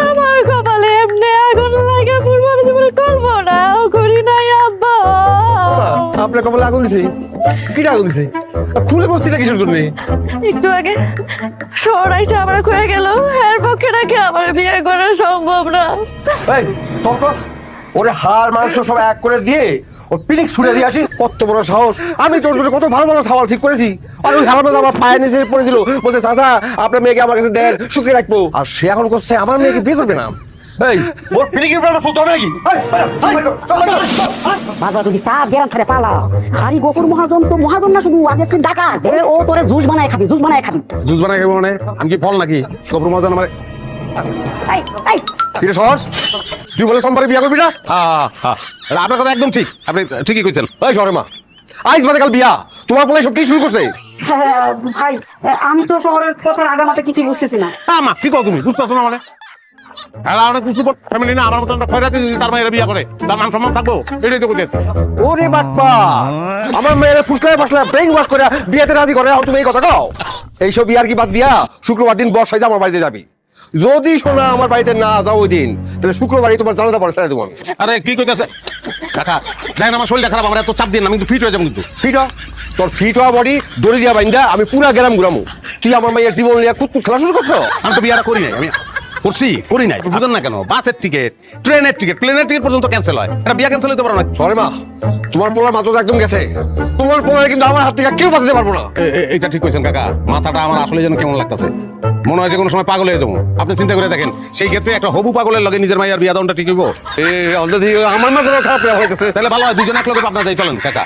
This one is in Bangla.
আমার কপালে এমনি আগুন লাগে পূর্ব আমি জীবনে করবো না করি নাই আব্বা। আপনার কপালে আগুন দিছে? কিটা আগুন দিছে? খুলে বসছিটা কিসের জন্য? একটু আগে সরাইটা আমার হয়ে গেল, এর পক্ষে নাকি আমার বিয়ে করা সম্ভব না। এই তর্ক ওরে হাড় মাংস সব এক করে দিয়ে ওর পিলিক ছুড়ে দিয়ে আসি। কত বড় সাহস! আমি তোর জন্য কত ভালো ভালো সাওয়াল ঠিক করেছি, আর ওই হারামে আমার পায়ে নিচে পড়েছিল, বলছে চাচা আপনার মেয়েকে আমার কাছে দেন, সুখে রাখবো। আর সে এখন করছে আমার মেয়েকে বিয়ে করবে না। এই ওর পিলিকের ব্যাপারে ফুলতে হবে নাকি? বাবা তুমি সাপ গেরাম ছাড়ে পালা। আরে গোকুর মহাজন তো মহাজন না, শুধু আগে সিন ডাকা ও তোরে জুস বানায় খাবি, জুস বানায় খাবি। জুস বানাই খাবো মানে আমি কি ফল নাকি? কবর মজান আমার এই এই কিরে সহজ, তুই বলে সোমবারে বিয়ে করবি না? আপনার কথা একদম ঠিক, আপনি ঠিকই কইছেন। ওই শহরে মা আজ বাদে কাল বিয়া, তোমার বলে সব কি শুরু করছে? ভাই আমি তো শহরের কথার আগামাতে কিছু বুঝতেছি না। মা কি কও তুমি? বুঝতেছো না মানে? আর কিছু ফ্যামিলি না আমার মতন খয়রাতি যদি তার মায়ের বিয়ে করে তার মান সম্মান থাকবো, এটাই তো কইতেছে। ওরে বাপ্পা, আমার মেয়ের ফুসলায় ফাসলায় ব্রেন ওয়াশ করে বিয়েতে রাজি করে, তুমি এই কথা কও? এইসব বিয়ার কি বাদ দিয়া শুক্রবার দিন বর্ষায় আমার বাড়িতে যাবি। যদি শোনা আমার বাড়িতে না যাও ওই দিন, তাহলে শুক্রবারই তোমার জানাতে পারে ছেড়ে দেবো আমি। আরে কি কইতেছে কাকা? দেখেন আমার শরীরটা খারাপ, আমার এত চাপ দিন, আমি কিন্তু ফিট হয়ে যাবো। কিন্তু ফিট হ, তোর ফিট হওয়া বডি দড়ি দিয়া বাইন্দা আমি পুরা গ্রাম ঘুরামু। তুই আমার মেয়ের জীবন নিয়ে কুতকুত খেলা শুরু করছো। আমি তো বিয়াটা করি নাই, আমি করি নাই, বুঝেন না কেন? বাসের টিকিট, ট্রেনের টিকিট, প্লেনের টিকিট পর্যন্ত ক্যান্সেল হয়, এটা বিয়া ক্যান্সেল হতে পারে না। সরে মা, তোমার পোলার মাথা একদম গেছে, তোমার পোলার কিন্তু আমার হাত থেকে কেউ বাঁচাতে পারবো না। এটা ঠিক কইছেন কাকা, মাথাটা আমার আসলে যেন কেমন লাগতেছে, মনে হয় যে কোনো সময় পাগল হয়ে যাবো। আপনি চিন্তা করে দেখেন, সেই ক্ষেত্রে একটা হবু পাগলের লগে নিজের মায়ের বিয়া দানটা ঠিক হইব? আমার মাথা খারাপ হয়ে গেছে। তাহলে ভালো হয় দুজনে এক লগে পাবনা যাই, চলেন কাকা।